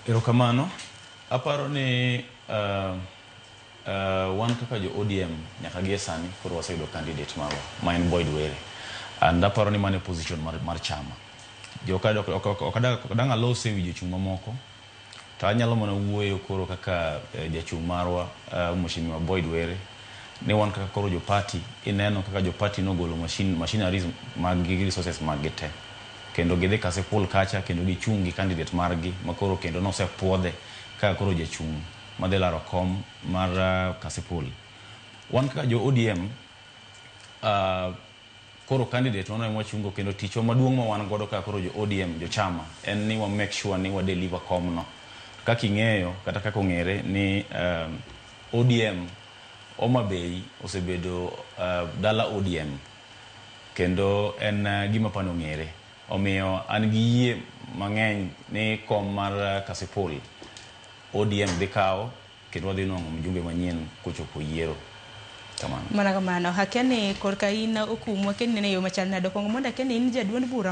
Erokamano. Aparo ni wan kaka jo ODM nyaka gie sani koro waseyudo candidate marwa ma en Boyd Were. And aparo ni mane position mar chama. Okadang' alose wi jochung' mamoko. To anyalo mana wuoyo koro kaka jachung' marwa Mheshimiwa Boyd Were. Ne wan kaka koro jo party ineno kaka jo party nogolo machineries mag resources mag gite. Kendo gidhi Kasipul kacha kendo gichung' gi candidate margi makoro kendo nosepuodhe kaka koro jachung' madhi laro kom mar Kasipul. Wan kaka jo ODM koro candidate wana mwachungo kendo ticho maduong' ma wan godo kaka koro jo ODM jo chama en ni wa make sure ni wa deliver kom no. Kaka ing'eyo kata kaka ong'ere ni ODM Homa Bay osebedo dala ODM kendo en gima pano ong'ere. Omiyo an gi yie mang'eny ni kom mar Kasipul ODM dhi kawo kendo wadhi nwang'o mjumbe manyien kochopo yiero. Mana kamano hakeni korka in okumwa kendo ne yo machal nade kongo monda keni in jaduond bura